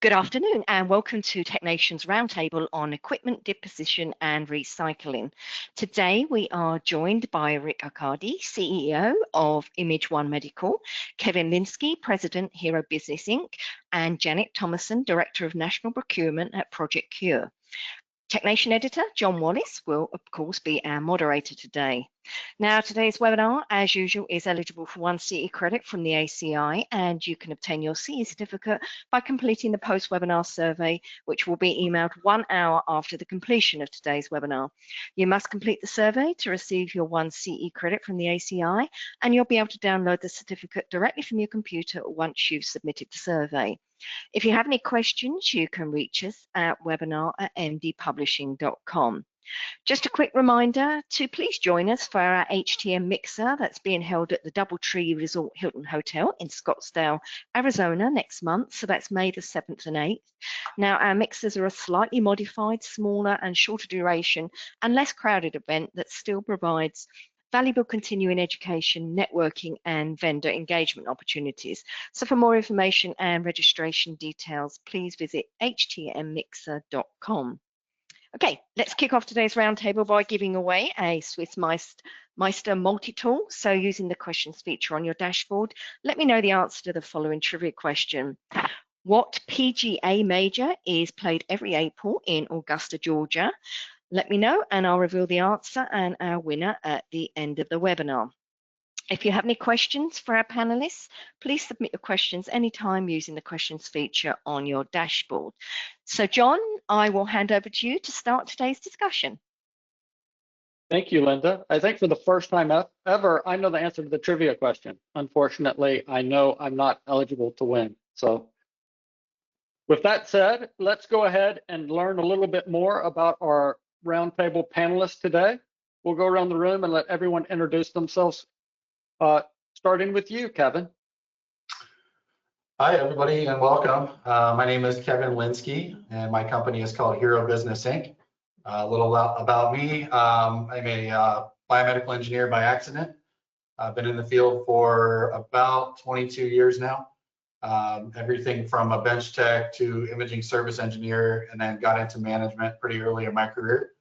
Good afternoon and welcome to TechNation's Roundtable on Equipment, Disposition and Recycling. Today we are joined by Rick Arcadi, CEO of Image One Medical, Kevin Lynskey, President, Hero Business Inc., and Janet Thomason, Director of National Procurement at Project C.U.R.E. TechNation editor John Wallace will, of course, be our moderator today. Now, today's webinar, as usual, is eligible for 1 CE credit from the ACI, and you can obtain your CE certificate by completing the post-webinar survey, which will be emailed 1 hour after the completion of today's webinar. You must complete the survey to receive your 1 CE credit from the ACI, and you'll be able to download the certificate directly from your computer once you've submitted the survey. If you have any questions, you can reach us at webinar@mdpublishing.com. Just a quick reminder to please join us for our HTM mixer that's being held at the Doubletree Resort Hilton Hotel in Scottsdale, Arizona next month. So that's May the 7th and 8th. Now, our mixers are a slightly modified, smaller and shorter duration and less crowded event that still provides valuable continuing education, networking, and vendor engagement opportunities. So for more information and registration details, please visit htmmixer.com. Okay, let's kick off today's roundtable by giving away a Swiss Meister multi-tool. So using the questions feature on your dashboard, let me know the answer to the following trivia question. What PGA major is played every April in Augusta, Georgia? Let me know and I'll reveal the answer and our winner at the end of the webinar. If you have any questions for our panelists, please submit your questions anytime using the questions feature on your dashboard. So John, I will hand over to you to start today's discussion. Thank you, Linda. I think for the first time ever, I know the answer to the trivia question. Unfortunately, I know I'm not eligible to win. So with that said, let's go ahead and learn a little bit more about our roundtable panelists today. We'll go around the room and let everyone introduce themselves, starting with you, Kevin. Hi, everybody, and welcome. My name is Kevin Lynskey, and my company is called Hero Business Inc. A little about me. I'm a biomedical engineer by accident. I've been in the field for about 22 years now. Everything from a bench tech to imaging service engineer, and then got into management pretty early in my career.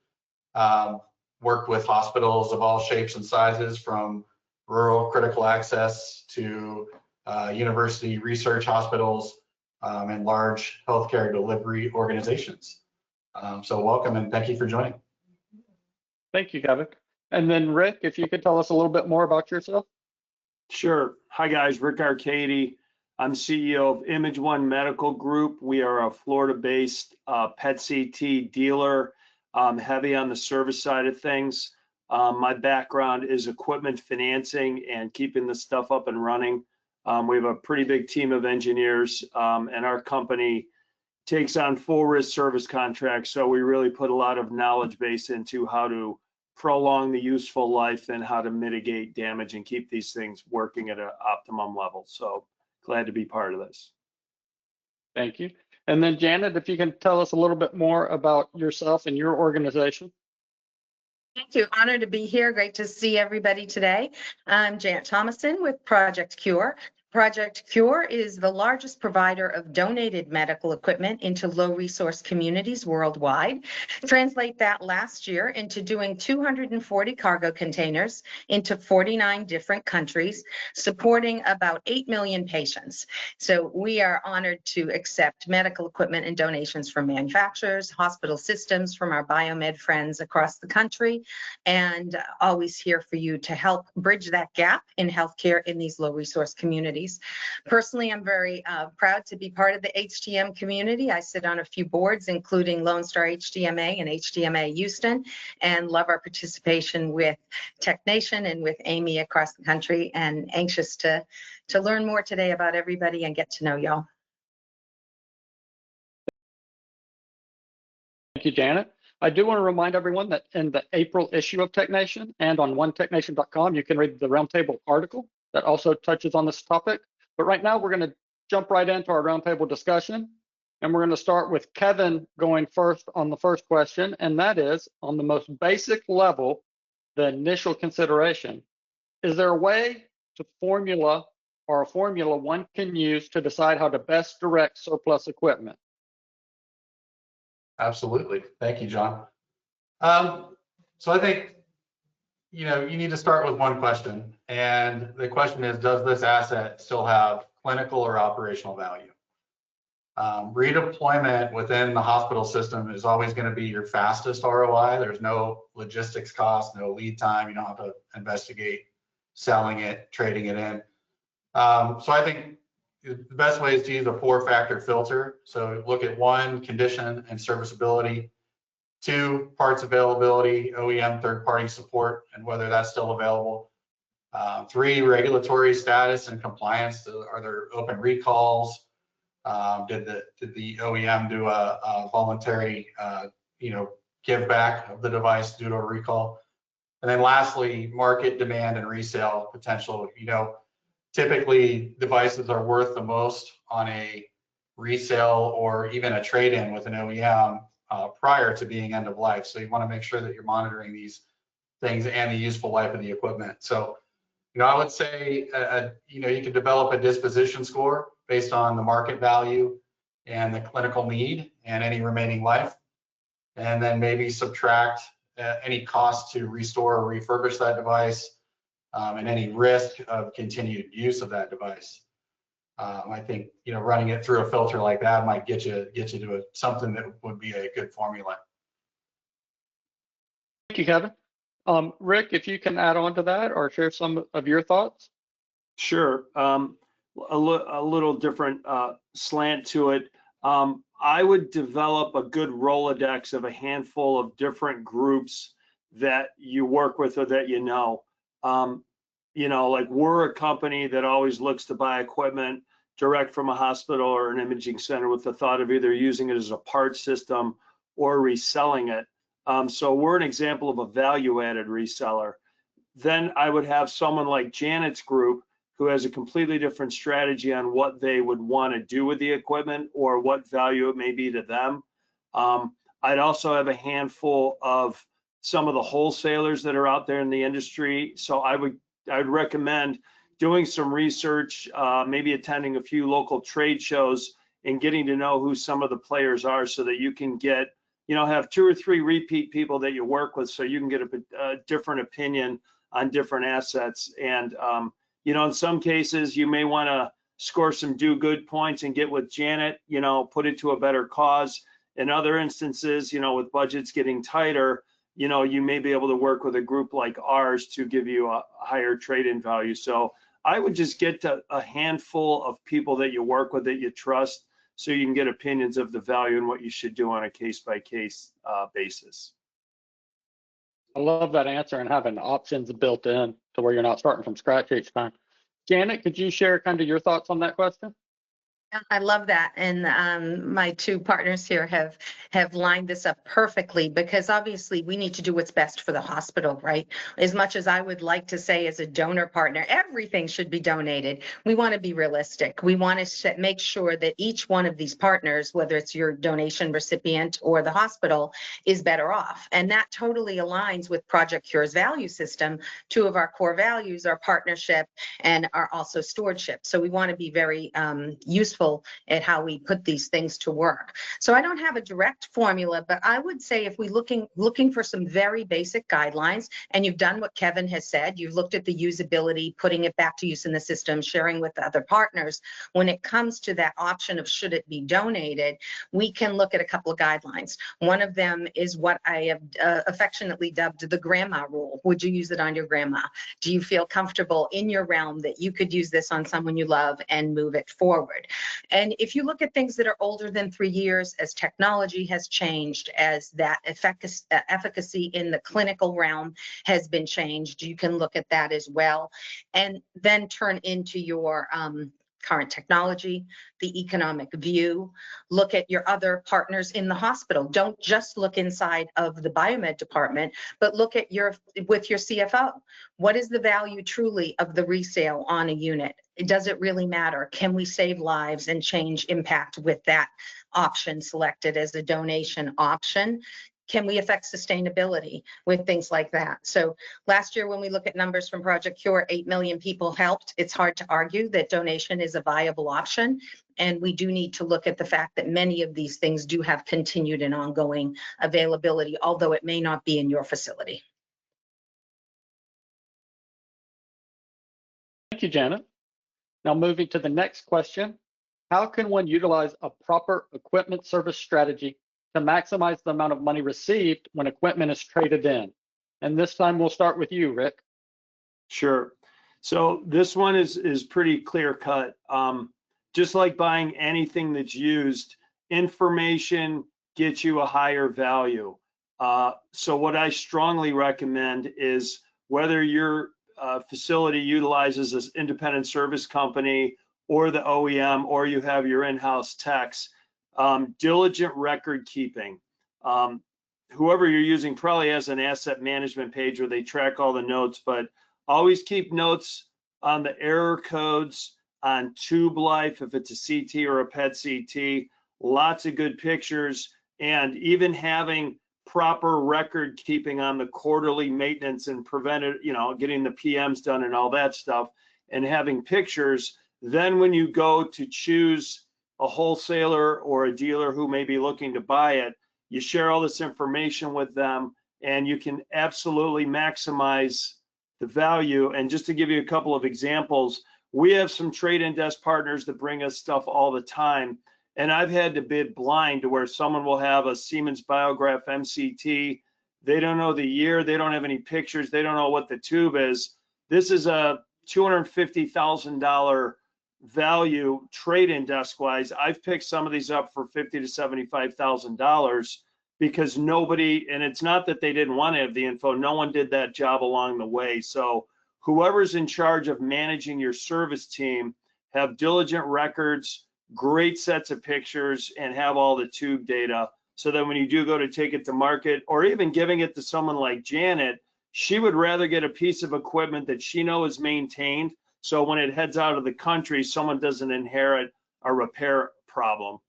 Worked with hospitals of all shapes and sizes, from rural critical access to university research hospitals and large healthcare delivery organizations. So welcome and thank you for joining. Thank you, Kevin. And then Rick, if you could tell us a little bit more about yourself. Sure. Hi guys, Rick Arcadi. I'm CEO of Image One Medical Group. We are a Florida-based PET-CT dealer, heavy on the service side of things. My background is equipment financing and keeping the stuff up and running. We have a pretty big team of engineers, and our company takes on full risk service contracts. So we really put a lot of knowledge base into how to prolong the useful life and how to mitigate damage and keep these things working at an optimum level. So glad to be part of this. Thank you. And then Janet, if you can tell us a little bit more about yourself and your organization. Thank you. Honored to be here. Great to see everybody today. I'm Janet Thomason with Project C.U.R.E. Project C.U.R.E. is the largest provider of donated medical equipment into low-resource communities worldwide. Translate that last year into doing 240 cargo containers into 49 different countries, supporting about 8 million patients. So we are honored to accept medical equipment and donations from manufacturers, hospital systems, from our biomed friends across the country, and always here for you to help bridge that gap in healthcare in these low-resource communities. Personally, I'm very proud to be part of the HTM community. I sit on a few boards, including Lone Star HTMA and HTMA Houston, and love our participation with TechNation and with Amy across the country, and anxious to learn more today about everybody and get to know y'all. Thank you, Janet. I do want to remind everyone that in the April issue of TechNation and on onetechnation.com, you can read the roundtable article that also touches on this topic. But right now, we're going to jump right into our roundtable discussion. And we're going to start with Kevin going first on the first question, and that is, on the most basic level, the initial consideration. Is there a way to formula or a formula one can use to decide how to best direct surplus equipment? Absolutely. Thank you, John. So I think, you need to start with one question. And the question is, does this asset still have clinical or operational value? Redeployment within the hospital system is always going to be your fastest ROI. There's no logistics cost, no lead time. You don't have to investigate selling it, trading it in. So I think the best way is to use a 4-factor filter. So look at 1, condition and serviceability, 2, parts availability, OEM third-party support, and whether that's still available. 3, regulatory status and compliance. Are there open recalls? Did the OEM do a voluntary, give back of the device due to a recall? And then lastly, market demand and resale potential. Typically devices are worth the most on a resale or even a trade-in with an OEM prior to being end of life. So you want to make sure that you're monitoring these things and the useful life of the equipment. So, I would say, you can develop a disposition score based on the market value and the clinical need and any remaining life, and then maybe subtract any cost to restore or refurbish that device, and any risk of continued use of that device. I think running it through a filter like that might get you to something that would be a good formula. Thank you, Kevin. Rick, if you can add on to that or share some of your thoughts. Sure. A little different slant to it. I would develop a good Rolodex of a handful of different groups that you work with or that like we're a company that always looks to buy equipment direct from a hospital or an imaging center with the thought of either using it as a part system or reselling it. So we're an example of a value-added reseller. Then I would have someone like Janet's group who has a completely different strategy on what they would want to do with the equipment or what value it may be to them. I'd also have a handful of some of the wholesalers that are out there in the industry. So I'd recommend doing some research, maybe attending a few local trade shows and getting to know who some of the players are so that you can get, have 2 or 3 repeat people that you work with so you can get a different opinion on different assets. And, in some cases, you may want to score some do good points and get with Janet, put it to a better cause. In other instances, with budgets getting tighter, you may be able to work with a group like ours to give you a higher trade-in value. So I would just get to a handful of people that you work with that you trust so you can get opinions of the value and what you should do on a case-by-case basis. I love that answer and having options built in to where you're not starting from scratch each time. Janet, could you share kind of your thoughts on that question? I love that, and my 2 partners here have lined this up perfectly because obviously we need to do what's best for the hospital, right? As much as I would like to say as a donor partner, everything should be donated. We want to be realistic. We want to make sure that each one of these partners, whether it's your donation recipient or the hospital, is better off, and that totally aligns with Project C.U.R.E's value system. 2 of our core values are partnership and are also stewardship. So we want to be very useful at how we put these things to work. So I don't have a direct formula, but I would say if we looking for some very basic guidelines, and you've done what Kevin has said, you've looked at the usability, putting it back to use in the system, sharing with other partners. When it comes to that option of should it be donated, we can look at a couple of guidelines. One of them is what I have affectionately dubbed the grandma rule. Would you use it on your grandma? Do you feel comfortable in your realm that you could use this on someone you love and move it forward? And if you look at things that are older than 3 years, as technology has changed, as that efficacy in the clinical realm has been changed, you can look at that as well. And then turn into your current technology, the economic view, look at your other partners in the hospital. Don't just look inside of the biomed department, but look at with your CFO. What is the value truly of the resale on a unit? Does it really matter? Can we save lives and change impact with that option selected as a donation option? can we affect sustainability with things like that? So last year, when we look at numbers from Project C.U.R.E, 8 million people helped. It's hard to argue that donation is a viable option. And we do need to look at the fact that many of these things do have continued and ongoing availability, although it may not be in your facility. Thank you, Janet. Now moving to the next question. How can one utilize a proper equipment service strategy to maximize the amount of money received when equipment is traded in? And this time we'll start with you, Rick. Sure. So this one is pretty clear cut. Just like buying anything that's used, information gets you a higher value. So what I strongly recommend is whether your facility utilizes this independent service company or the OEM, or you have your in-house techs, diligent record keeping. Whoever you're using probably has an asset management page where they track all the notes, but always keep notes on the error codes, on tube life, if it's a CT or a PET CT, lots of good pictures, and even having proper record keeping on the quarterly maintenance and preventive, getting the PMs done and all that stuff, and having pictures. Then when you go to choose a wholesaler or a dealer who may be looking to buy it, you share all this information with them, and you can absolutely maximize the value. And just to give you a couple of examples, we have some trade-in desk partners that bring us stuff all the time. And I've had to bid blind to where someone will have a Siemens Biograph MCT. They don't know the year. They don't have any pictures. They don't know what the tube is. This is a $250,000 value trade-in desk-wise. I've picked some of these up for $50,000 to $75,000 because nobody, and it's not that they didn't want to have the info, no one did that job along the way. So whoever's in charge of managing your service team, have diligent records, great sets of pictures, and have all the tube data, so that when you do go to take it to market, or even giving it to someone like Janet, she would rather get a piece of equipment that she knows is maintained, so when it heads out of the country, someone doesn't inherit a repair problem.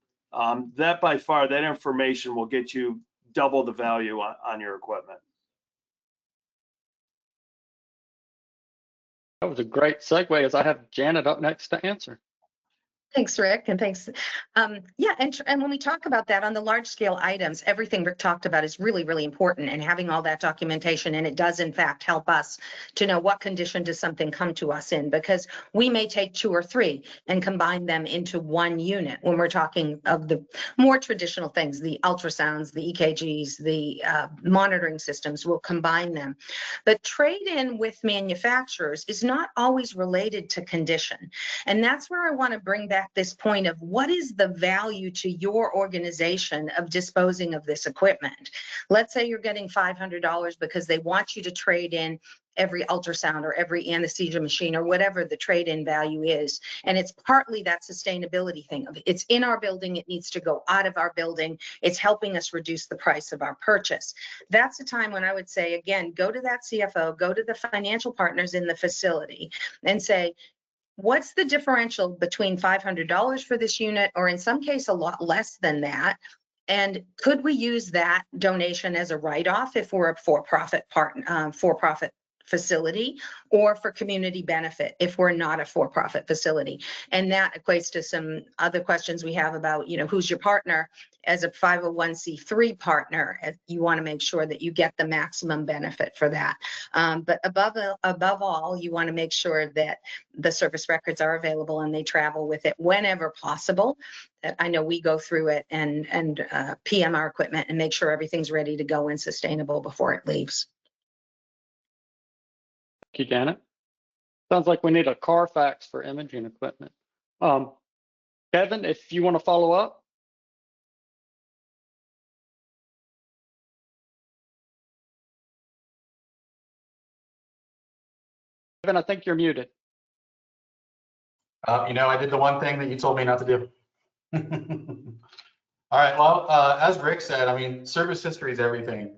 That by far, that information will get you double the value on your equipment. That was a great segue, as I have Janet up next to answer. Thanks, Rick, and thanks. Yeah, and when we talk about that on the large scale items, everything Rick talked about is really, really important, and having all that documentation, and it does in fact help us to know what condition does something come to us in, because we may take 2 or 3 and combine them into one unit when we're talking of the more traditional things, the ultrasounds, the EKGs, the monitoring systems, we'll combine them. But trade-in with manufacturers is not always related to condition, and that's where I want to bring back this point of what is the value to your organization of disposing of this equipment. Let's say you're getting $500 because they want you to trade in every ultrasound or every anesthesia machine or whatever the trade-in value is. And it's partly that sustainability thing of it's in our building, it needs to go out of our building, it's helping us reduce the price of our purchase. That's the time when I would say, again, go to that CFO, go to the financial partners in the facility and say, what's the differential between $500 for this unit, or in some case a lot less than that? And could we use that donation as a write-off if we're a for-profit facility, or for community benefit if we're not a for-profit facility? And that equates to some other questions we have about, who's your partner? As a 501c3 partner, you want to make sure that you get the maximum benefit for that. But above all, you want to make sure that the service records are available and they travel with it whenever possible. I know we go through it and PM our equipment and make sure everything's ready to go and sustainable before it leaves. Thank you, Janet. Sounds like we need a Carfax for imaging equipment. Kevin, if you want to follow up. Kevin, I think you're muted. I did the one thing that you told me not to do. All right, well, as Rick said, service history is everything.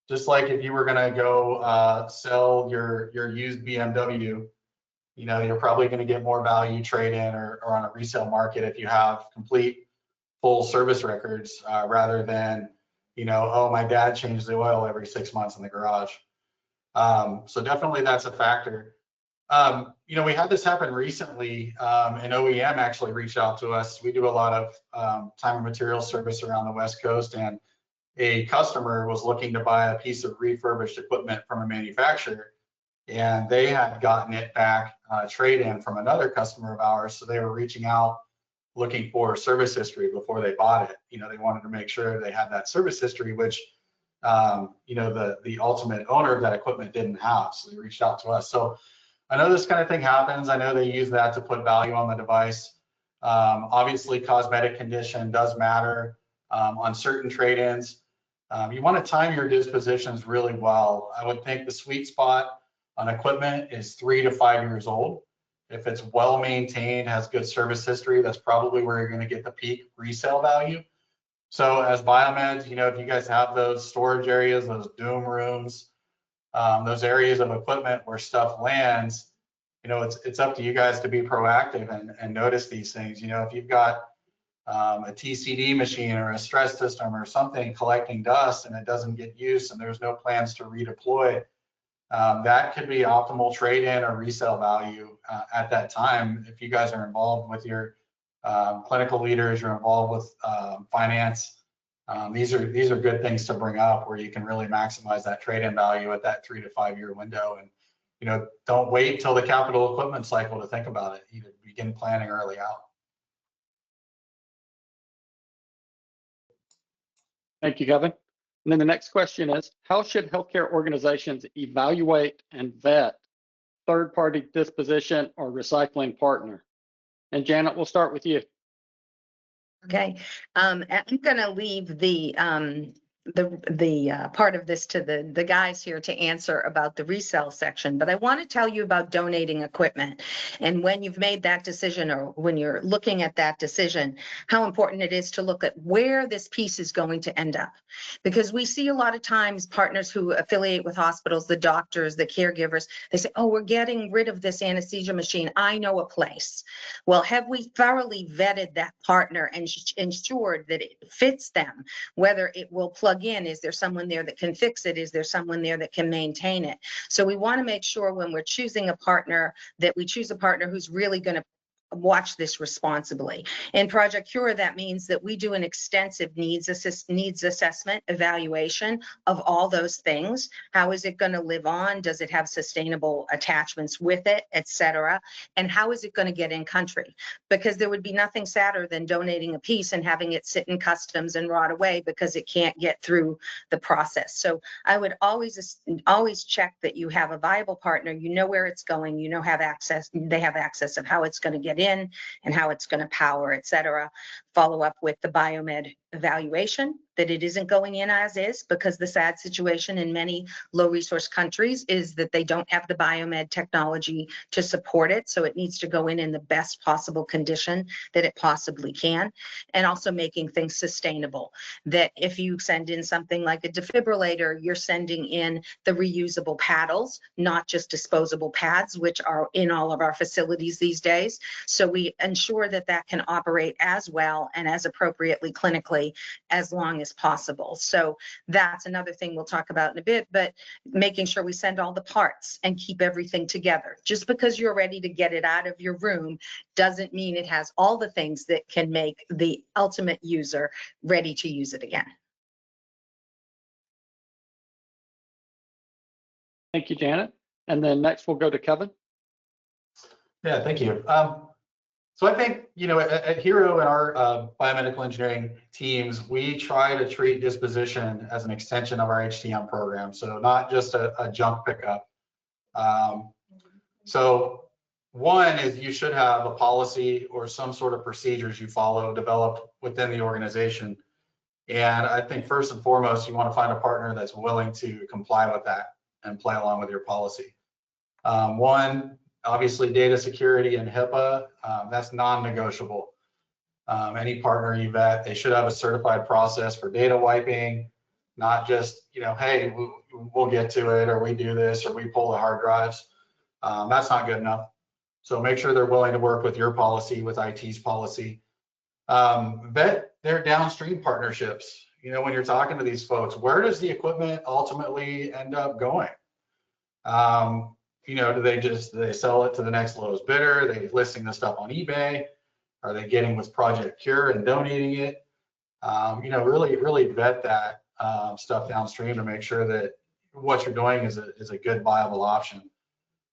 Just like if you were gonna go sell your used BMW, you're probably gonna get more value trade-in or on a resale market if you have complete full service records rather than, oh, my dad changed the oil every 6 months in the garage. So definitely that's a factor. We had this happen recently. An OEM actually reached out to us. We do a lot of time and material service around the West Coast, and a customer was looking to buy a piece of refurbished equipment from a manufacturer, and they had gotten it back trade-in from another customer of ours. So they were reaching out looking for service history before they bought it. They wanted to make sure they had that service history, which the ultimate owner of that equipment didn't have. So they reached out to us. So I know this kind of thing happens. I know they use that to put value on the device. Obviously, cosmetic condition does matter on certain trade-ins. You want to time your dispositions really well. I would think the sweet spot on equipment is 3 to 5 years old. If it's well maintained, has good service history, that's probably where you're going to get the peak resale value. So as biomeds, if you guys have those storage areas, those doom rooms, those areas of equipment where stuff lands, it's up to you guys to be proactive and notice these things. If you've got a TCD machine or a stress system or something collecting dust and it doesn't get used and there's no plans to redeploy, that could be optimal trade-in or resale value at that time. If you guys are involved with your clinical leaders, you're involved with finance, these are good things to bring up where you can really maximize that trade-in value at that 3 to 5 year window. And don't wait till the capital equipment cycle to think about it. You begin planning early out. Thank you, Kevin. And then the next question is, how should healthcare organizations evaluate and vet third-party disposition or recycling partner? And Janet, we'll start with you. Okay, I'm going to leave the part of this to the guys here to answer about the resale section, but I want to tell you about donating equipment. And when you've made that decision, or when you're looking at that decision, how important it is to look at where this piece is going to end up. Because we see a lot of times partners who affiliate with hospitals, the doctors, the caregivers, they say, oh, we're getting rid of this anesthesia machine. I know a place. Well, have we thoroughly vetted that partner and ensured that it fits them, whether it will plug in? Is there someone there that can fix it? Is there someone there that can maintain it? So we want to make sure when we're choosing a partner that we choose a partner who's really going to watch this responsibly. In Project C.U.R.E, that means that we do an extensive needs assessment evaluation of all those things. How is it going to live on? Does it have sustainable attachments with it, etc.? And how is it going to get in country? Because there would be nothing sadder than donating a piece and having it sit in customs and rot away because it can't get through the process. So I would always check that you have a viable partner, where it's going, they have access of how it's going to get in and how it's going to power, etc. Follow up with the biomed evaluation that it isn't going in as is, because the sad situation in many low resource countries is that they don't have the biomed technology to support it. So it needs to go in the best possible condition that it possibly can. And also making things sustainable, that if you send in something like a defibrillator, you're sending in the reusable paddles, not just disposable pads, which are in all of our facilities these days. So we ensure that that can operate as well and as appropriately clinically as long as possible. So that's another thing we'll talk about in a bit, but making sure we send all the parts and keep everything together. Just because you're ready to get it out of your room doesn't mean it has all the things that can make the ultimate user ready to use it again. Thank you, Janet. And then next we'll go to Kevin. Yeah, thank you. So I think, at Hero and our biomedical engineering teams, we try to treat disposition as an extension of our HTM program. So not just a junk pickup. So one is you should have a policy or some sort of procedures you follow developed within the organization. And I think first and foremost, you want to find a partner that's willing to comply with that and play along with your policy. One, obviously data security and HIPAA, that's non-negotiable. Any partner you vet, they should have a certified process for data wiping, not just, hey, we'll get to it, or we do this, or we pull the hard drives. That's not good enough. So make sure they're willing to work with your policy, with IT's policy. Vet their downstream partnerships. you know, when you're talking to these folks, where does the equipment ultimately end up going? You know, do they sell it to the next lowest bidder? Are they listing the stuff on eBay? Are they getting with Project C.U.R.E and donating it? You know, really vet that stuff downstream to make sure that what you're doing is a good viable option.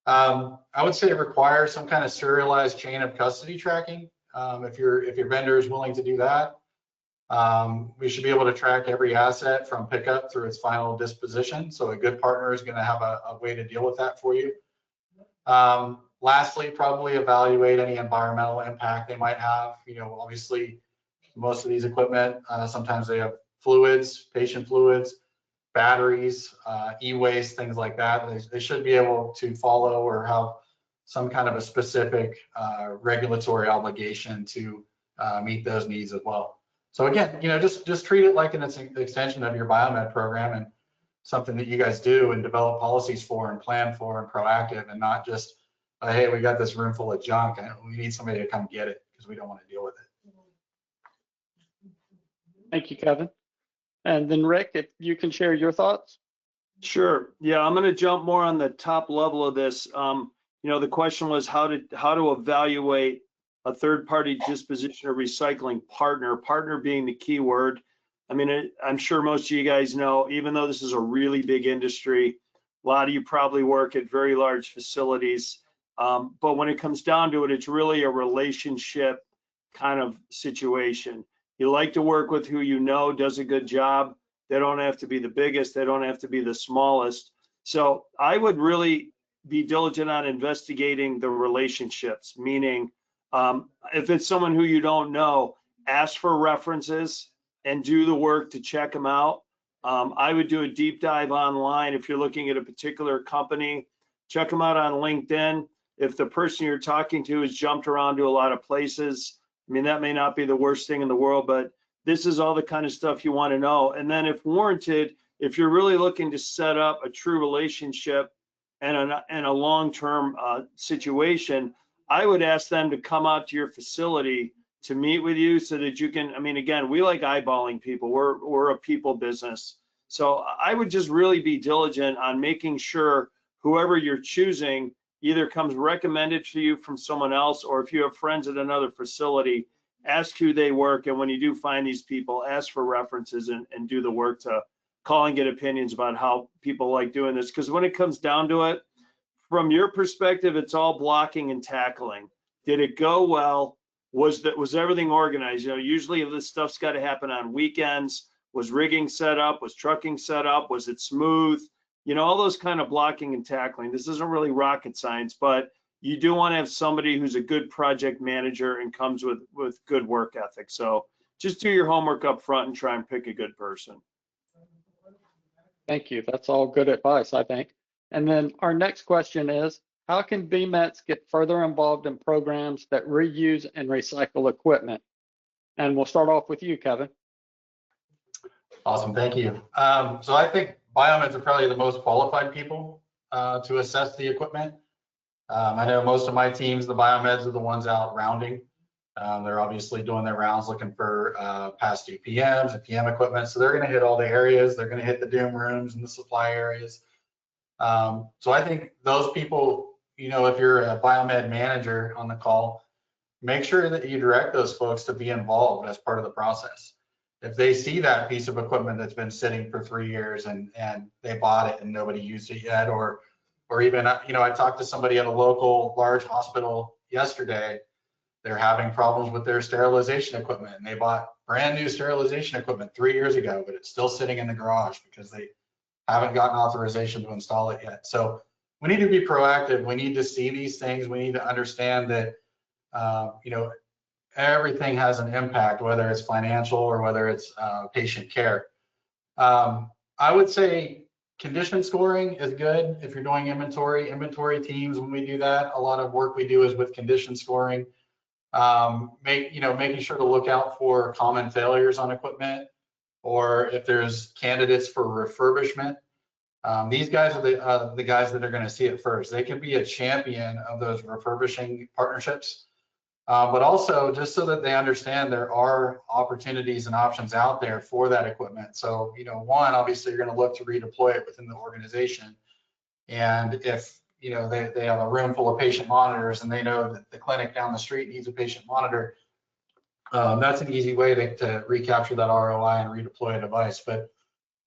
I would say it requires some kind of serialized chain of custody tracking. If your vendor is willing to do that, we should be able to track every asset from pickup through its final disposition. So a good partner is going to have a way to deal with that for you. Lastly, probably evaluate any environmental impact they might have. You know, obviously, most of these equipment, sometimes they have fluids, patient fluids, batteries, e-waste, things like that. They should be able to follow or have some kind of a specific regulatory obligation to meet those needs as well. So again, you know, just treat it like an extension of your biomed program and something that you guys do and develop policies for and plan for and proactive, and not just, hey, we got this room full of junk and we need somebody to come get it because we don't want to deal with it. Thank you, Kevin. And then Rick, if you can share your thoughts. Sure. Yeah, I'm going to jump more on the top level of this. You know, the question was how to evaluate a third-party disposition or recycling partner being the key word. I mean, I'm sure most of you guys know, even though this is a really big industry, a lot of you probably work at very large facilities. But when it comes down to it, it's really a relationship kind of situation. You like to work with who you know does a good job. They don't have to be the biggest. They don't have to be the smallest. So I would really be diligent on investigating the relationships, meaning if it's someone who you don't know, ask for references and do the work to check them out. I would do a deep dive online if you're looking at a particular company. Check them out on LinkedIn. If the person you're talking to has jumped around to a lot of places, I mean, that may not be the worst thing in the world, but this is all the kind of stuff you want to know. And then if warranted, if you're really looking to set up a true relationship and a long-term situation, I would ask them to come out to your facility to meet with you so that you can, I mean, again, we like eyeballing people. We're a people business. So I would just really be diligent on making sure whoever you're choosing either comes recommended to you from someone else, or if you have friends at another facility, ask who they work. And when you do find these people, ask for references and do the work to call and get opinions about how people like doing this. Because when it comes down to it, from your perspective, it's all blocking and tackling. Did it go well? Was everything organized? You know, usually this stuff's got to happen on weekends. Was rigging set up? Was trucking set up? Was it smooth? You know, all those kind of blocking and tackling. This isn't really rocket science, but you do want to have somebody who's a good project manager and comes with good work ethic. So just do your homework up front and try and pick a good person. Thank you. That's all good advice, I think. And then our next question is, how can BMETs get further involved in programs that reuse and recycle equipment? And we'll start off with you, Kevin. Awesome, thank you. So I think biomeds are probably the most qualified people to assess the equipment. I know most of my teams, the biomeds are the ones out rounding. They're obviously doing their rounds looking for past due PMs and PM equipment. So they're going to hit all the areas. They're going to hit the doom rooms and the supply areas. So I think those people, you know, if you're a biomed manager on the call, make sure that you direct those folks to be involved as part of the process. If they see that piece of equipment that's been sitting for 3 years and they bought it and nobody used it yet, or even, you know, I talked to somebody at a local large hospital yesterday. They're having problems with their sterilization equipment, and they bought brand new sterilization equipment 3 years ago, but it's still sitting in the garage because they haven't gotten authorization to install it yet. So we need to be proactive. We need to see these things. We need to understand that, you know, everything has an impact, whether it's financial or whether it's patient care. I would say condition scoring is good if you're doing inventory teams. When we do that, a lot of work we do is with condition scoring. Making sure to look out for common failures on equipment, or if there's candidates for refurbishment. These guys are the guys that are going to see it first. They can be a champion of those refurbishing partnerships. But also just so that they understand there are opportunities and options out there for that equipment. So, one, obviously you're going to look to redeploy it within the organization. And if, they have a room full of patient monitors and they know that the clinic down the street needs a patient monitor, that's an easy way to recapture that ROI and redeploy a device. But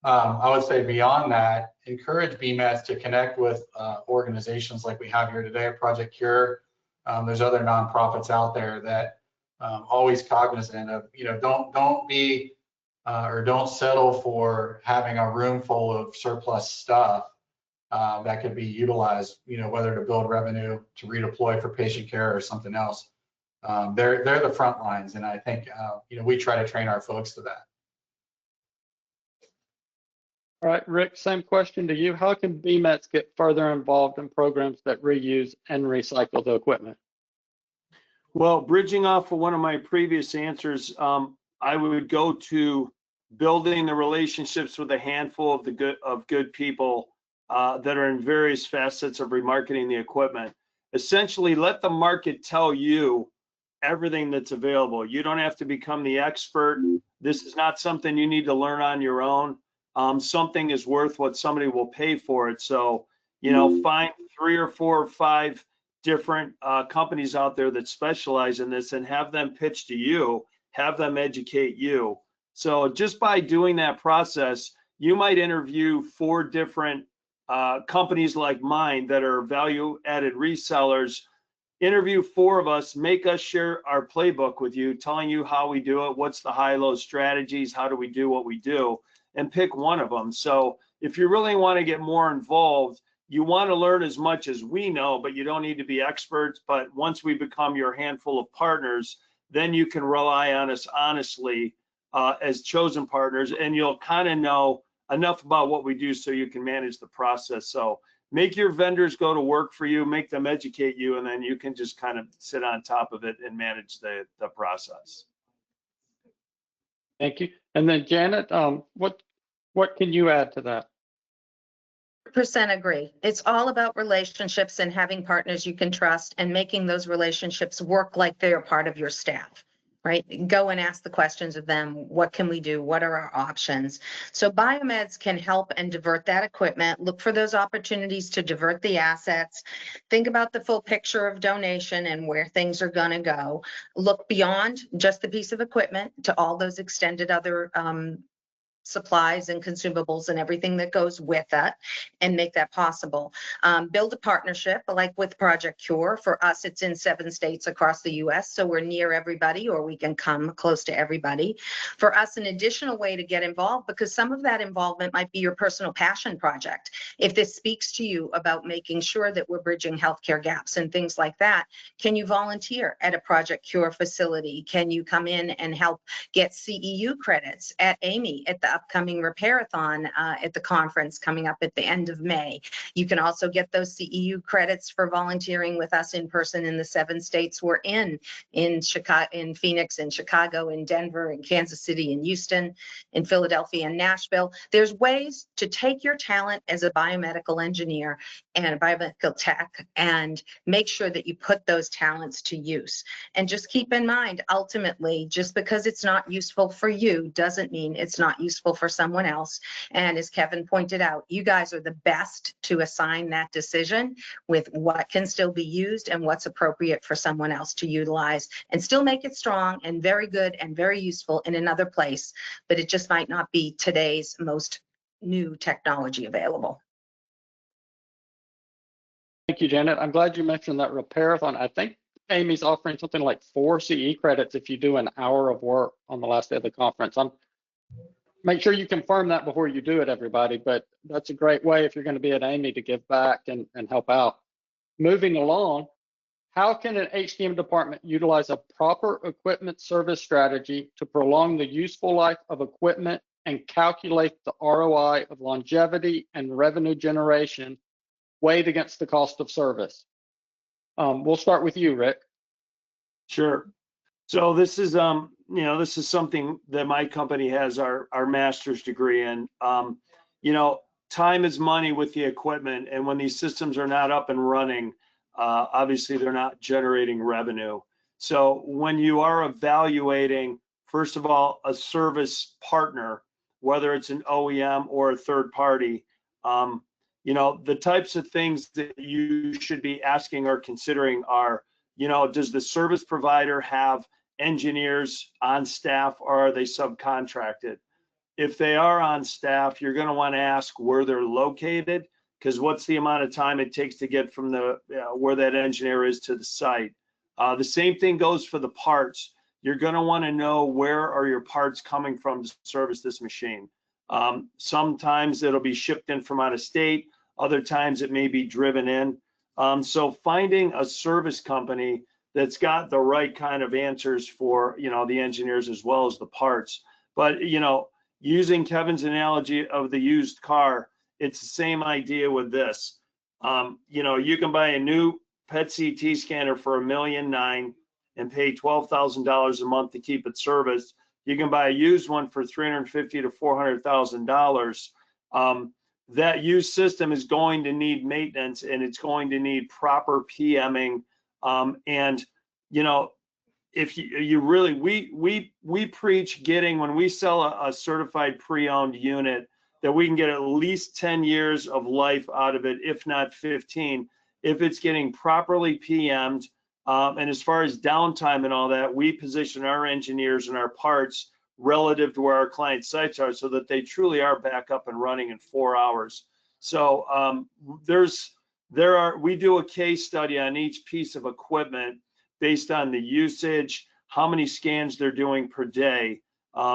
I would say beyond that, encourage BMETs to connect with organizations like we have here today, Project C.U.R.E. There's other nonprofits out there that always cognizant of, don't be or don't settle for having a room full of surplus stuff that could be utilized, whether to build revenue, to redeploy for patient care or something else. They're the front lines, and I think we try to train our folks to that. All right, Rick, same question to you. How can BMETs get further involved in programs that reuse and recycle the equipment? Well, bridging off of one of my previous answers, I would go to building the relationships with a handful of good people that are in various facets of remarketing the equipment. Essentially, let the market tell you everything that's available. You don't have to become the expert. This is not something you need to learn on your own. Something is worth what somebody will pay for it. So, find 3 or 4 or 5 different companies out there that specialize in this and have them pitch to you, have them educate you. So just by doing that process, you might interview 4 different companies like mine that are value-added resellers. Interview 4 of us, make us share our playbook with you, telling you how we do it, what's the high-low strategies, how do we do what we do, and pick one of them. So if you really want to get more involved, you want to learn as much as we know, but you don't need to be experts. But once we become your handful of partners, then you can rely on us honestly as chosen partners, and you'll kind of know enough about what we do so you can manage the process. So make your vendors go to work for you, make them educate you, and then you can just kind of sit on top of it and manage the process. Thank you. And then Janet, what can you add to that? % agree. It's all about relationships and having partners you can trust and making those relationships work like they're part of your staff, right? Go and ask the questions of them. What can we do? What are our options? So biomeds can help and divert that equipment. Look for those opportunities to divert the assets. Think about the full picture of donation and where things are going to go. Look beyond just the piece of equipment to all those extended other supplies and consumables and everything that goes with that, and make that possible. Build a partnership like with Project C.U.R.E. For us, it's in 7 states across the US, so we're near everybody, or we can come close to everybody. For us, an additional way to get involved, because some of that involvement might be your personal passion project. If this speaks to you about making sure that we're bridging healthcare gaps and things like that, can you volunteer at a Project C.U.R.E. facility? Can you come in and help get CEU credits at AMI at the upcoming Repairathon at the conference coming up at the end of May? You can also get those CEU credits for volunteering with us in person in the 7 states we're in Chicago, in Phoenix, in Chicago, in Denver, in Kansas City, in Houston, in Philadelphia, and Nashville. There's ways to take your talent as a biomedical engineer and a biomedical tech and make sure that you put those talents to use. And just keep in mind, ultimately, just because it's not useful for you doesn't mean it's not useful for someone else. And as Kevin pointed out, you guys are the best to assign that decision with what can still be used and what's appropriate for someone else to utilize, and still make it strong and very good and very useful in another place, but it just might not be today's most new technology available. Thank you, Janet. I'm glad you mentioned that Repairathon. I think Amy's offering something like 4 CE credits if you do an hour of work on the last day of the conference. Make sure you confirm that before you do it, everybody, but that's a great way if you're going to be at Amy to give back and help out. Moving along, how can an HDM department utilize a proper equipment service strategy to prolong the useful life of equipment and calculate the ROI of longevity and revenue generation weighed against the cost of service? We'll start with you, Rick. Sure. So this is this is something that my company has our master's degree in. Time is money with the equipment, and when these systems are not up and running, obviously they're not generating revenue. So when you are evaluating, first of all, a service partner, whether it's an OEM or a third party, you know, the types of things that you should be asking or considering are, you know, does the service provider have engineers on staff, or are they subcontracted? If they are on staff, you're going to want to ask where they're located, because what's the amount of time it takes to get from the where that engineer is to the site. The same thing goes for the parts. You're going to want to know where are your parts coming from to service this machine. Sometimes it'll be shipped in from out of state. Other times it may be driven in. So finding a service company that's got the right kind of answers for, you know, the engineers as well as the parts. But, you know, using Kevin's analogy of the used car, it's the same idea with this. You know, you can buy a new PET-CT scanner for $1.9 million and pay $12,000 a month to keep it serviced. You can buy a used one for $350,000 to $400,000. That used system is going to need maintenance, and it's going to need proper PMing. And you know, if you really, we preach getting, when we sell a certified pre-owned unit, that we can get at least 10 years of life out of it, if not 15, if it's getting properly PM'd. And as far as downtime and all that, we position our engineers and our parts relative to where our client sites are, so that they truly are back up and running in 4 hours. So we do a case study on each piece of equipment based on the usage, how many scans they're doing per day.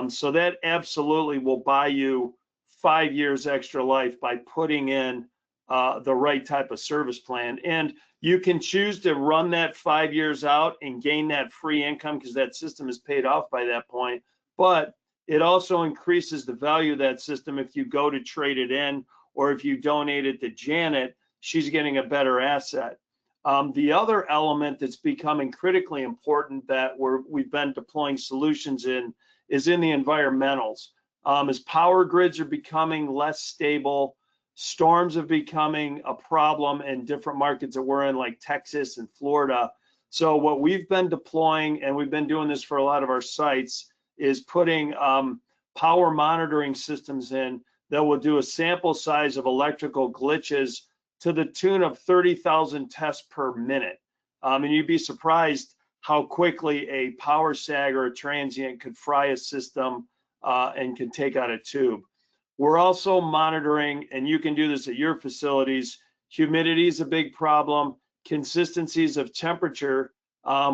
So that absolutely will buy you 5 years extra life by putting in the right type of service plan. And you can choose to run that 5 years out and gain that free income, because that system is paid off by that point. But it also increases the value of that system if you go to trade it in, or if you donate it to Janet, she's getting a better asset. The other element that's becoming critically important that we've been deploying solutions in is in the environmentals. As power grids are becoming less stable, storms are becoming a problem in different markets that we're in, like Texas and Florida. So what we've been deploying, and we've been doing this for a lot of our sites, is putting power monitoring systems in that will do a sample size of electrical glitches to the tune of 30,000 tests per minute. And you'd be surprised how quickly a power sag or a transient could fry a system and can take out a tube. We're also monitoring, and you can do this at your facilities, humidity is a big problem, consistencies of temperature.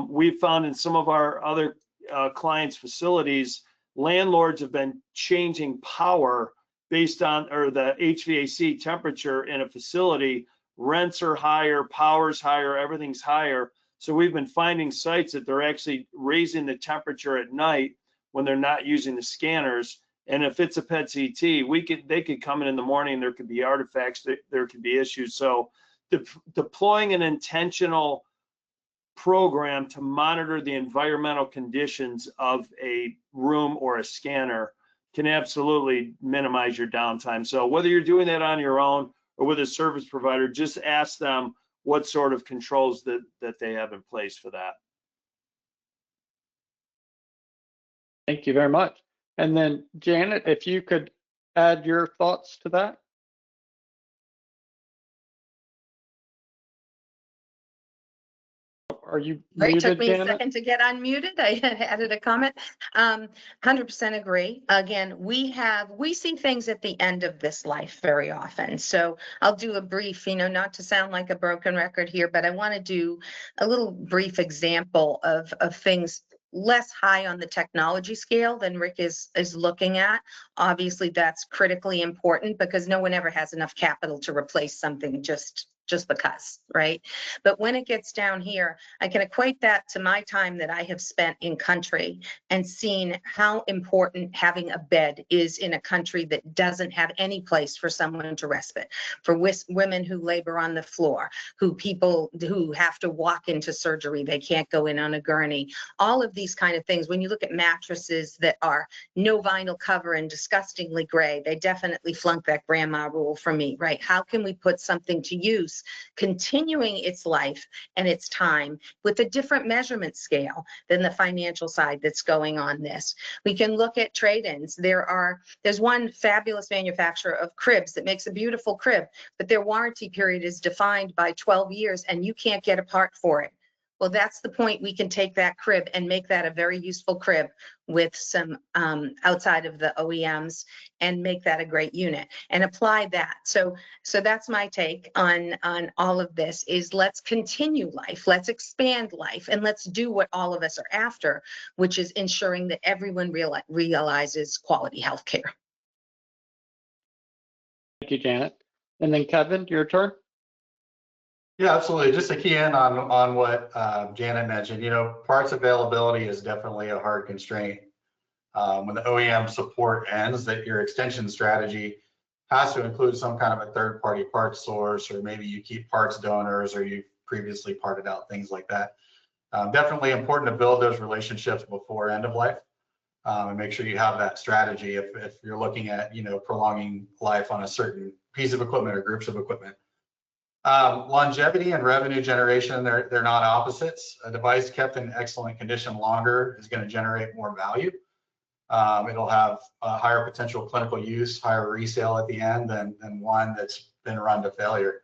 We've found in some of our other clients' facilities, landlords have been changing power based on, or the HVAC temperature in a facility. Rents are higher, power's higher, everything's higher. So we've been finding sites that they're actually raising the temperature at night when they're not using the scanners. And if it's a PET-CT, they could come in the morning and there could be artifacts, there could be issues. So deploying an intentional program to monitor the environmental conditions of a room or a scanner can absolutely minimize your downtime. So whether you're doing that on your own or with a service provider, just ask them what sort of controls that they have in place for that. Thank you very much. And then Janet, if you could add your thoughts to that. Are you muted, It took me Janet? a second to get unmuted. I added a comment. 100% agree. Again, we see things at the end of this life very often. So I'll do a brief, not to sound like a broken record here, but I want to do a little brief example of things less high on the technology scale than Rick is looking at. Obviously, that's critically important because no one ever has enough capital to replace something just because, right? But when it gets down here, I can equate that to my time that I have spent in country and seen how important having a bed is in a country that doesn't have any place for someone to respite, for women who labor on the floor, people who have to walk into surgery, they can't go in on a gurney, all of these kind of things. When you look at mattresses that are no vinyl cover and disgustingly gray, they definitely flunk that grandma rule for me, right? How can we put something to use it's continuing its life and its time with a different measurement scale than the financial side that's going on this. We can look at trade-ins. There's one fabulous manufacturer of cribs that makes a beautiful crib, but their warranty period is defined by 12 years and you can't get a part for it. Well, that's the point. We can take that crib and make that a very useful crib with some outside of the OEMs and make that a great unit and apply that. So that's my take on all of this is let's continue life, let's expand life, and let's do what all of us are after, which is ensuring that everyone realizes quality health care. Thank you, Janet. And then Kevin, your turn. Yeah, absolutely. Just to key in on what Janet mentioned, parts availability is definitely a hard constraint. When the OEM support ends, that your extension strategy has to include some kind of a third-party parts source, or maybe you keep parts donors, or you previously parted out, things like that. Definitely important to build those relationships before end of life, and make sure you have that strategy if you're looking at prolonging life on a certain piece of equipment or groups of equipment. Longevity and revenue generation, they're not opposites. A device kept in excellent condition longer is going to generate more value. It'll have a higher potential clinical use, higher resale at the end than one that's been run to failure.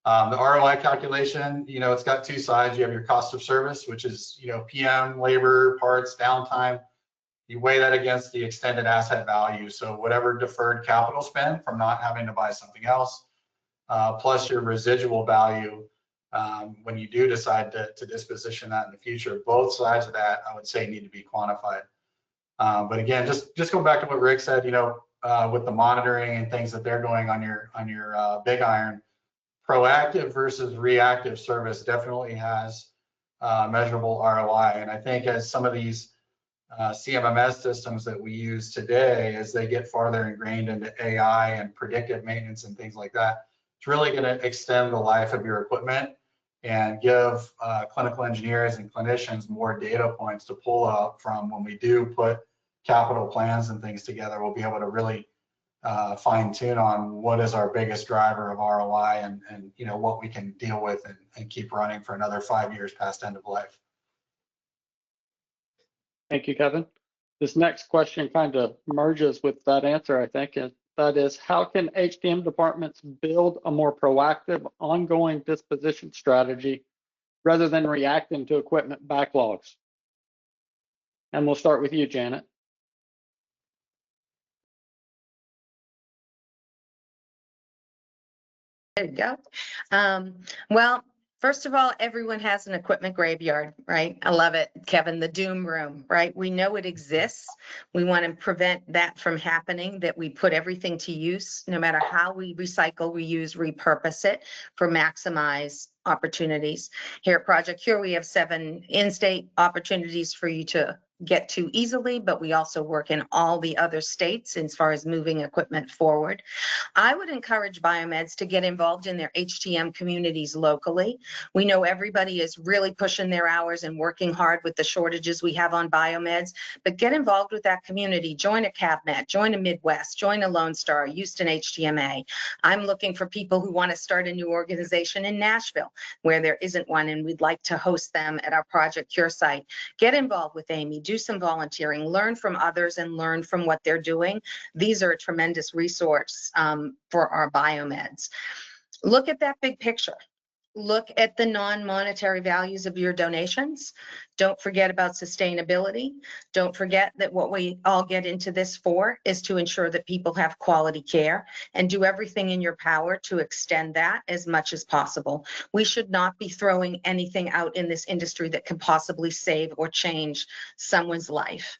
The ROI calculation, it's got two sides. You have your cost of service, which is PM, labor, parts, downtime. You weigh that against the extended asset value. So whatever deferred capital spend from not having to buy something else, plus your residual value when you do decide to disposition that in the future. Both sides of that, I would say, need to be quantified. But again, just go back to what Rick said, with the monitoring and things that they're doing on your big iron, proactive versus reactive service definitely has measurable ROI. And I think as some of these CMMS systems that we use today, as they get farther ingrained into AI and predictive maintenance and things like that, it's really going to extend the life of your equipment and give clinical engineers and clinicians more data points to pull up from when we do put capital plans and things together. We'll be able to really fine tune on what is our biggest driver of ROI and what we can deal with and keep running for another 5 years past end of life. Thank you, Kevin. This next question kind of merges with that answer, I think, and that is, how can HTM departments build a more proactive, ongoing disposition strategy rather than reacting to equipment backlogs? And we'll start with you, Janet. There you go. Well, first of all, everyone has an equipment graveyard, right? I love it, Kevin, the doom room, right? We know it exists. We want to prevent that from happening, that we put everything to use, no matter how we recycle, reuse, repurpose it for maximize opportunities. Here at Project C.U.R.E, we have 7 in-state opportunities for you to get to easily, but we also work in all the other states as far as moving equipment forward. I would encourage biomeds to get involved in their HTM communities locally. We know everybody is really pushing their hours and working hard with the shortages we have on biomeds, but get involved with that community. Join a CABMET, join a Midwest, join a Lone Star, Houston HTMA. I'm looking for people who want to start a new organization in Nashville where there isn't one, and we'd like to host them at our Project C.U.R.E site. Get involved with Amy, do some volunteering, learn from others and learn from what they're doing. These are a tremendous resource for our biomeds. Look at that big picture. Look at the non-monetary values of your donations. Don't forget about sustainability. Don't forget that what we all get into this for is to ensure that people have quality care, and do everything in your power to extend that as much as possible. We should not be throwing anything out in this industry that can possibly save or change someone's life.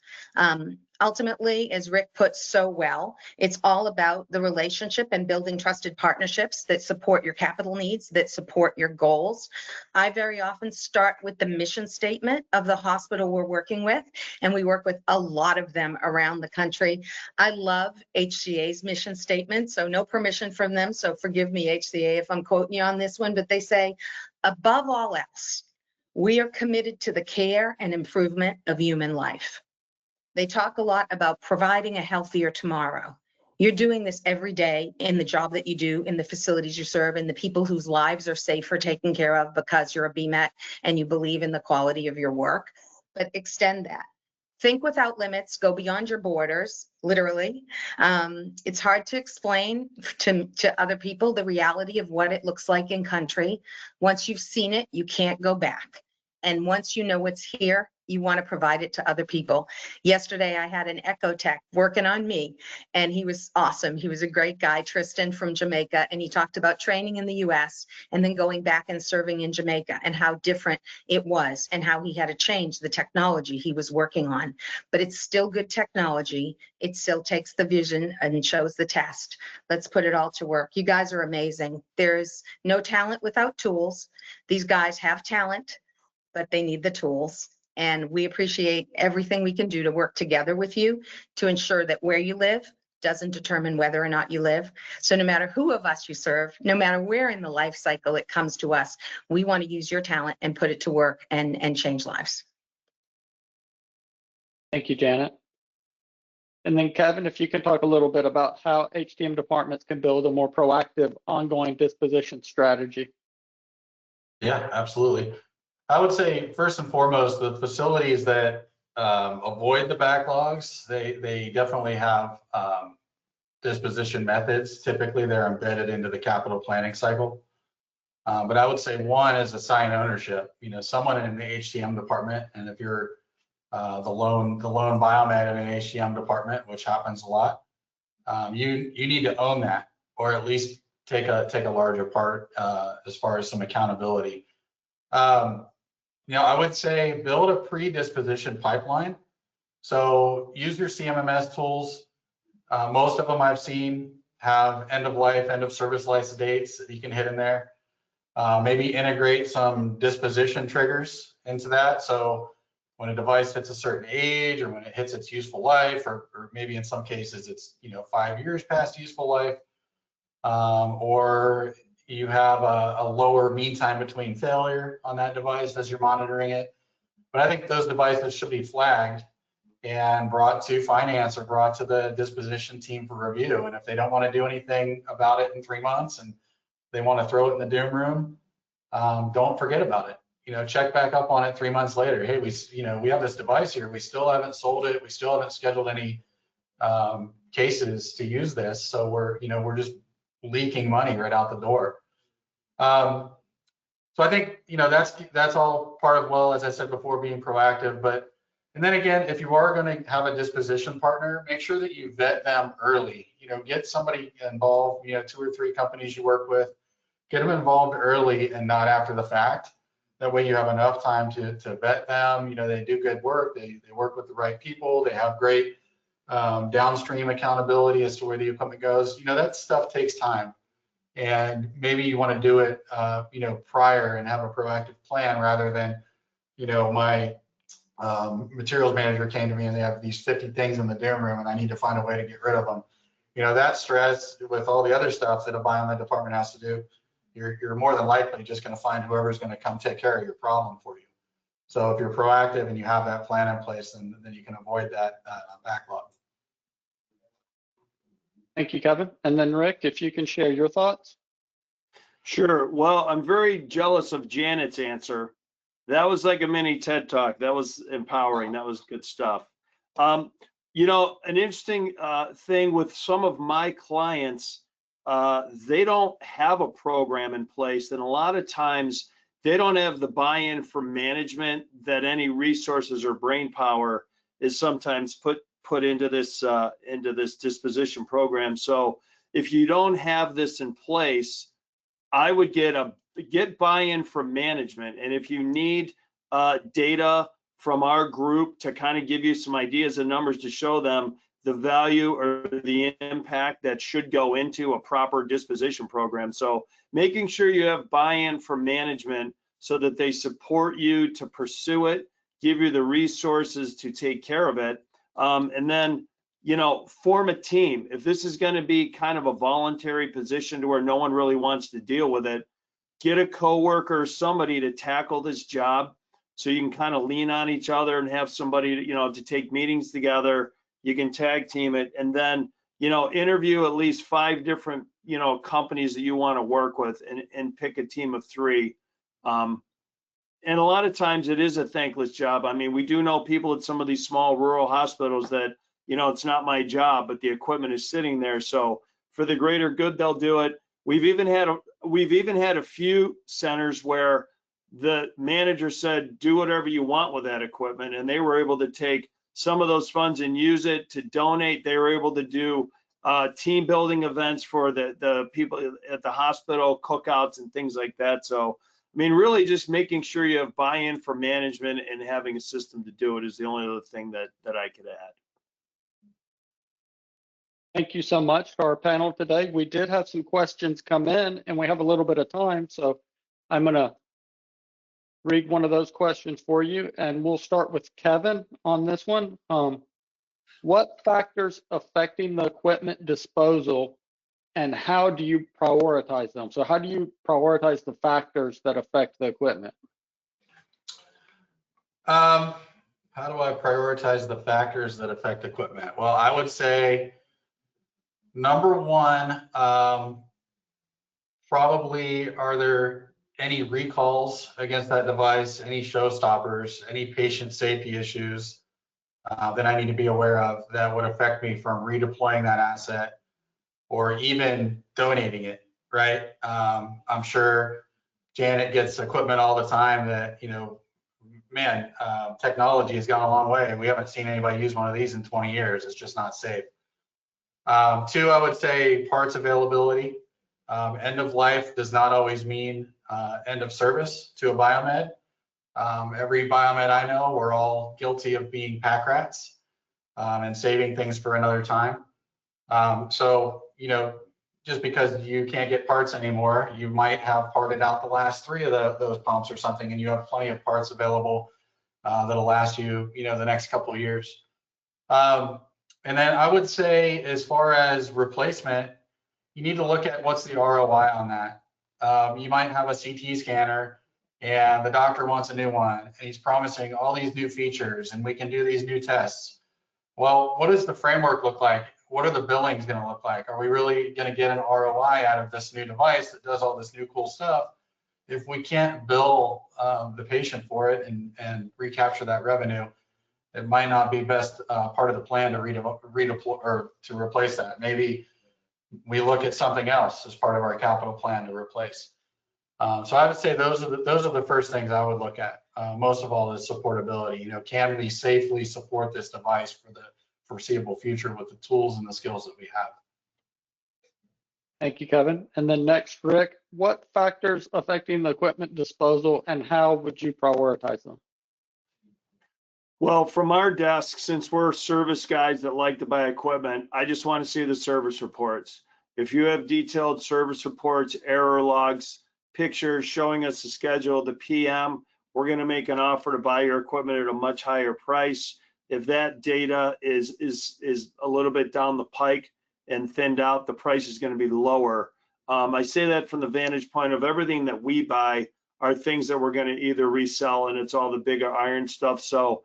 Ultimately, as Rick put so well, it's all about the relationship and building trusted partnerships that support your capital needs, that support your goals. I very often start with the mission statement of the hospital we're working with, and we work with a lot of them around the country. I love HCA's mission statement, so no permission from them, so forgive me, HCA, if I'm quoting you on this one, but they say, above all else, we are committed to the care and improvement of human life. They talk a lot about providing a healthier tomorrow. You're doing this every day in the job that you do, in the facilities you serve, and the people whose lives are safe or taken care of because you're a BMET and you believe in the quality of your work. But extend that. Think without limits, go beyond your borders, literally. It's hard to explain to other people the reality of what it looks like in country. Once you've seen it, you can't go back. And once you know what's here, you want to provide it to other people. Yesterday, I had an echo tech working on me, and he was awesome. He was a great guy, Tristan from Jamaica, and he talked about training in the US and then going back and serving in Jamaica and how different it was and how he had to change the technology he was working on. But it's still good technology. It still takes the vision and shows the test. Let's put it all to work. You guys are amazing. There's no talent without tools. These guys have talent, but they need the tools. And we appreciate everything we can do to work together with you to ensure that where you live doesn't determine whether or not you live. So no matter who of us you serve, no matter where in the life cycle it comes to us, we want to use your talent and put it to work and change lives. Thank you, Janet. And then Kevin, if you can talk a little bit about how HTM departments can build a more proactive, ongoing disposition strategy. Yeah, absolutely. I would say first and foremost, the facilities that avoid the backlogs, they definitely have disposition methods. Typically, they're embedded into the capital planning cycle. But I would say one is assign ownership. You know, someone in the HTM department, and if you're the lone biomed in an HTM department, which happens a lot, you need to own that, or at least take a larger part as far as some accountability. You know, I would say build a pre-disposition pipeline. So use your CMMS tools. Most of them I've seen have end of life, end of service life dates that you can hit in there. Maybe integrate some disposition triggers into that. So when a device hits a certain age, or when it hits its useful life, or maybe in some cases it's 5 years past useful life, or you have a lower mean time between failure on that device as you're monitoring it. But I think those devices should be flagged and brought to finance or brought to the disposition team for review. And if they don't want to do anything about it in 3 months and they want to throw it in the doom room, don't forget about it. Check back up on it 3 months later. Hey, we have this device here. We still haven't sold it. We still haven't scheduled any cases to use this. So we're just leaking money right out the door. So I think that's all part of, well, as I said before, being proactive. And then again, if you are going to have a disposition partner, make sure that you vet them early. Get somebody involved. 2 or 3 companies you work with, get them involved early and not after the fact. That way you have enough time to vet them. They do good work. They work with the right people. They have great downstream accountability as to where the equipment goes. That stuff takes time. And maybe you want to do it, prior and have a proactive plan rather than, my materials manager came to me and they have these 50 things in the doom room and I need to find a way to get rid of them. That stress with all the other stuff that a biomed department has to do, you're more than likely just going to find whoever's going to come take care of your problem for you. So if you're proactive and you have that plan in place, then you can avoid that backlog. Thank you, Kevin. And then Rick, if you can share your thoughts. Sure. Well, I'm very jealous of Janet's answer. That was like a mini TED Talk. That was empowering. That was good stuff. An interesting thing with some of my clients, they don't have a program in place, and a lot of times they don't have the buy-in from management that any resources or brain power is sometimes put into this disposition program. So if you don't have this in place, I would get buy-in from management. And if you need data from our group to kind of give you some ideas and numbers to show them the value or the impact that should go into a proper disposition program. So making sure you have buy-in from management so that they support you to pursue it, give you the resources to take care of it. And then, form a team. If this is going to be kind of a voluntary position to where no one really wants to deal with it, get a coworker or somebody to tackle this job so you can kind of lean on each other and have somebody, to take meetings together. You can tag team it. And then, interview at least 5 different, companies that you want to work with and pick a team of 3. And a lot of times it is a thankless job. I mean, we do know people at some of these small rural hospitals that, it's not my job, but the equipment is sitting there. So for the greater good, they'll do it. We've even had a few centers where the manager said, do whatever you want with that equipment. And they were able to take some of those funds and use it to donate. They were able to do team building events for the people at the hospital, cookouts and things like that. So, I mean, really just making sure you have buy-in for management and having a system to do it is the only other thing that I could add. Thank you so much for our panel today. We did have some questions come in and we have a little bit of time, so I'm going to read one of those questions for you, and we'll start with Kevin on this one. What factors affecting the equipment disposal and how do you prioritize them? So how do you prioritize the factors that affect the equipment? How do I prioritize the factors that affect equipment? Well, I would say number one, probably are there any recalls against that device, any showstoppers, any patient safety issues that I need to be aware of that would affect me from redeploying that asset or even donating it, right? I'm sure Janet gets equipment all the time that, man, technology has gone a long way and we haven't seen anybody use one of these in 20 years. It's just not safe. 2, I would say parts availability. End of life does not always mean end of service to a biomed. Every biomed I know, we're all guilty of being pack rats and saving things for another time. So, just because you can't get parts anymore, you might have parted out the last 3 of those pumps or something, and you have plenty of parts available that'll last you, the next couple of years. And then I would say, as far as replacement, you need to look at what's the ROI on that. You might have a CT scanner and the doctor wants a new one and he's promising all these new features and we can do these new tests. Well, what does the framework look like? What are the billings going to look like? Are we really going to get an ROI out of this new device that does all this new cool stuff if we can't bill the patient for it and recapture that revenue? It might not be best part of the plan to redeploy or to replace that. Maybe we look at something else as part of our capital plan to replace. So I would say those are the first things I would look at. Most of all is supportability. Can we safely support this device for the foreseeable future with the tools and the skills that we have? Thank you, Kevin. And then next, Rick, what factors affecting the equipment disposal and how would you prioritize them? Well, from our desk, since we're service guys that like to buy equipment, I just want to see the service reports. If you have detailed service reports, error logs, pictures showing us the schedule, the PM, we're going to make an offer to buy your equipment at a much higher price. If that data is a little bit down the pike and thinned out, the price is going to be lower. I say that from the vantage point of everything that we buy are things that we're going to either resell, and it's all the bigger iron stuff. So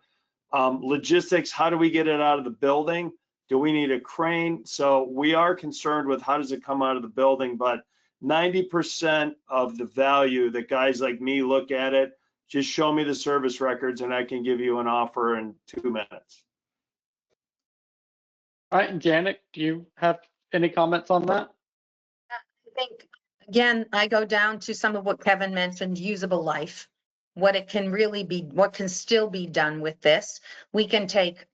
logistics, how do we get it out of the building? Do we need a crane? So we are concerned with how does it come out of the building, but 90% of the value that guys like me look at it, just show me the service records and I can give you an offer in 2 minutes. All right, and Janet, do you have any comments on that? I think, again, I go down to some of what Kevin mentioned, usable life, what it can really be, what can still be done with this. We can take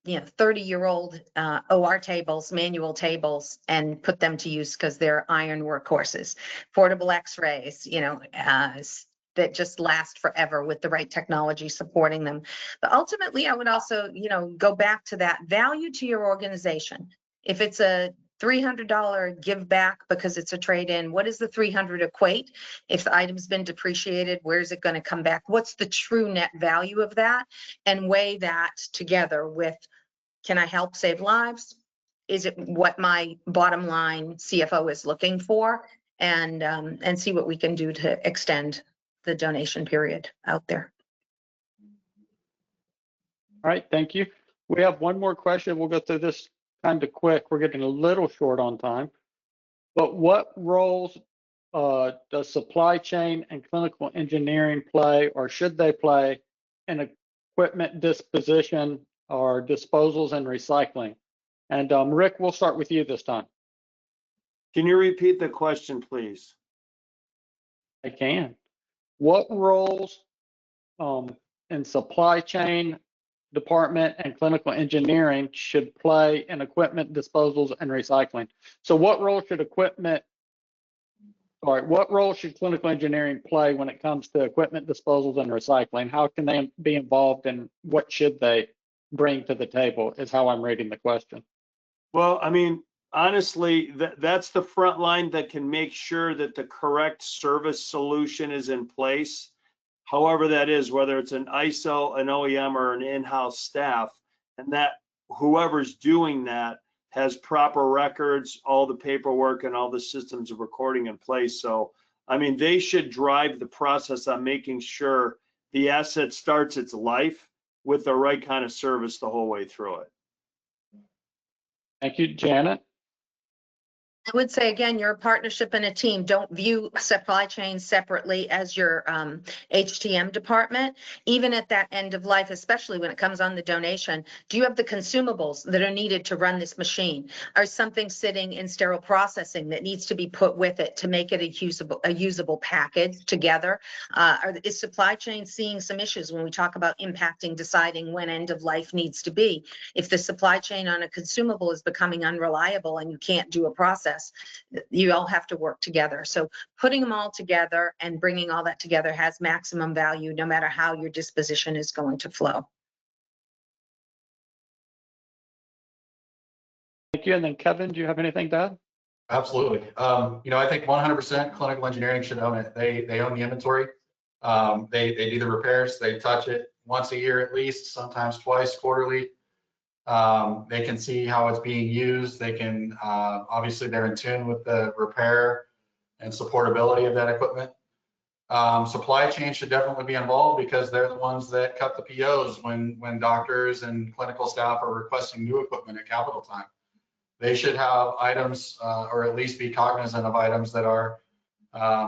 30-year-old OR tables, manual tables, and put them to use because they're iron workhorses. Portable x-rays, that just last forever with the right technology supporting them. But ultimately, I would also, go back to that value to your organization. If it's a $300 give back because it's a trade-in, what does the $300 equate? If the item's been depreciated, where's it going to come back? What's the true net value of that? And weigh that together with, can I help save lives? Is it what my bottom line CFO is looking for? And see what we can do to extend the donation period out there. All right, thank you. We have one more question. We'll go through this kind of quick. We're getting a little short on time. But what roles does supply chain and clinical engineering play, or should they play, in equipment disposition or disposals and recycling? And Rick, we'll start with you this time. Can you repeat the question, please? I can. What roles in supply chain department and clinical engineering should play in equipment disposals and recycling? So what role should what role should clinical engineering play when it comes to equipment disposals and recycling? How can they be involved, and what should they bring to the table is how I'm reading the question. Well, I mean, honestly, that's the front line that can make sure that the correct service solution is in place. However that is, whether it's an ISO, an OEM, or an in-house staff, and that whoever's doing that has proper records, all the paperwork and all the systems of recording in place. So, I mean, they should drive the process on making sure the asset starts its life with the right kind of service the whole way through it. Thank you, Janet. I would say, again, you're a partnership and a team. Don't view supply chain separately as your HTM department. Even at that end of life, especially when it comes on the donation, do you have the consumables that are needed to run this machine? Or something sitting in sterile processing that needs to be put with it to make it a usable package together? Is supply chain seeing some issues when we talk about impacting, deciding when end of life needs to be? If the supply chain on a consumable is becoming unreliable and you can't do a process, you all have to work together. So putting them all together and bringing all that together has maximum value, no matter how your disposition is going to flow. Thank you. And then Kevin, do you have anything to add? Absolutely. I think 100% clinical engineering should own it. They own the inventory. They do the repairs. They touch it once a year at least, sometimes twice quarterly. They can see how it's being used. They can, obviously they're in tune with the repair and supportability of that equipment. Supply chain should definitely be involved because they're the ones that cut the POs when doctors and clinical staff are requesting new equipment at capital time. They should have items, or at least be cognizant of items that are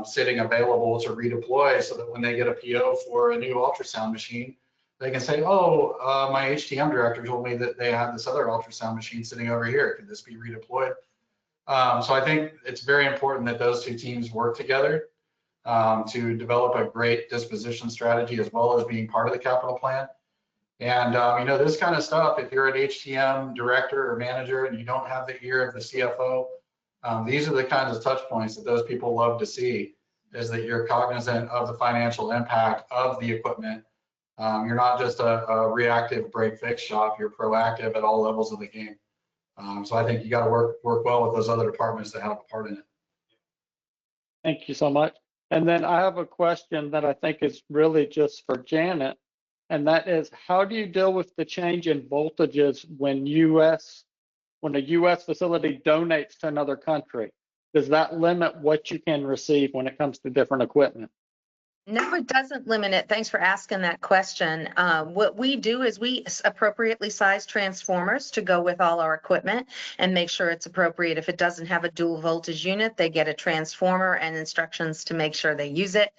sitting available to redeploy, so that when they get a PO for a new ultrasound machine, they can say, oh, my HTM director told me that they have this other ultrasound machine sitting over here. Could this be redeployed? So I think it's very important that those two teams work together to develop a great disposition strategy, as well as being part of the capital plan. And this kind of stuff, if you're an HTM director or manager and you don't have the ear of the CFO, these are the kinds of touch points that those people love to see, is that you're cognizant of the financial impact of the equipment. You're not just a reactive break fix shop, you're proactive at all levels of the game. So I think you got to work well with those other departments that have a part in it. Thank you so much. And then I have a question that I think is really just for Janet, and that is, how do you deal with the change in voltages when a US facility donates to another country? Does that limit what you can receive when it comes to different equipment? No, it doesn't limit it. Thanks for asking that question. What we do is we appropriately size transformers to go with all our equipment and make sure it's appropriate. If it doesn't have a dual voltage unit, they get a transformer and instructions to make sure they use it.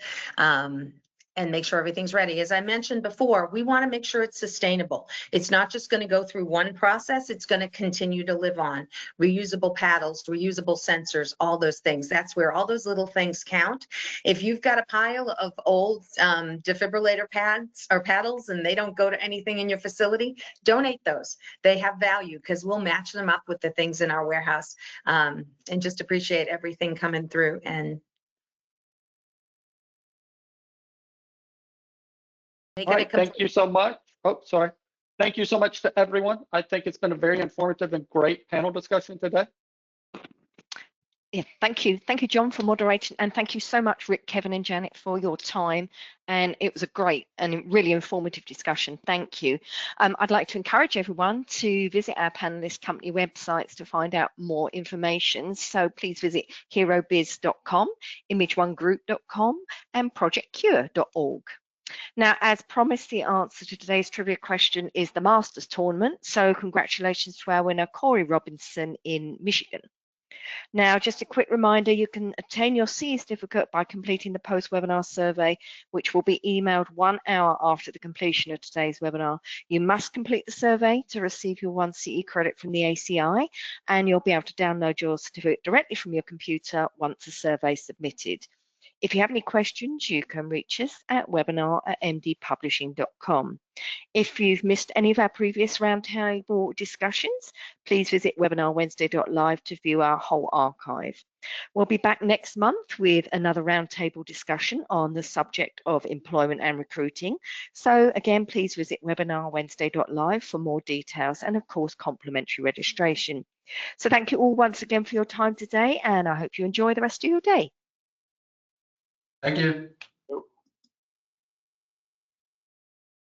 And make sure everything's ready. As I mentioned before, we want to make sure it's sustainable. It's not just going to go through one process, it's going to continue to live on. Reusable paddles, reusable sensors, all those things. That's where all those little things count. If you've got a pile of old defibrillator pads or paddles and they don't go to anything in your facility, donate those. They have value because we'll match them up with the things in our warehouse, and just appreciate everything coming through. And all right, thank you so much. Oh, sorry. Thank you so much to everyone. I think it's been a very informative and great panel discussion today. Yeah, thank you. Thank you, John, for moderating. And thank you so much, Rick, Kevin, and Janet, for your time. And it was a great and really informative discussion. Thank you. I'd like to encourage everyone to visit our panelist company websites to find out more information. So please visit herobiz.com, imageonegroup.com, and projectcure.org. Now, as promised, the answer to today's trivia question is the Masters Tournament. So congratulations to our winner, Corey Robinson in Michigan. Now, just a quick reminder, you can obtain your CE certificate by completing the post-webinar survey, which will be emailed 1 hour after the completion of today's webinar. You must complete the survey to receive your 1 CE credit from the ACI, and you'll be able to download your certificate directly from your computer once the survey is submitted. If you have any questions, you can reach us at webinar@mdpublishing.com. If you've missed any of our previous roundtable discussions, please visit webinarwednesday.live to view our whole archive. We'll be back next month with another roundtable discussion on the subject of employment and recruiting. So again, please visit webinarwednesday.live for more details and of course, complimentary registration. So thank you all once again for your time today, and I hope you enjoy the rest of your day. Thank you.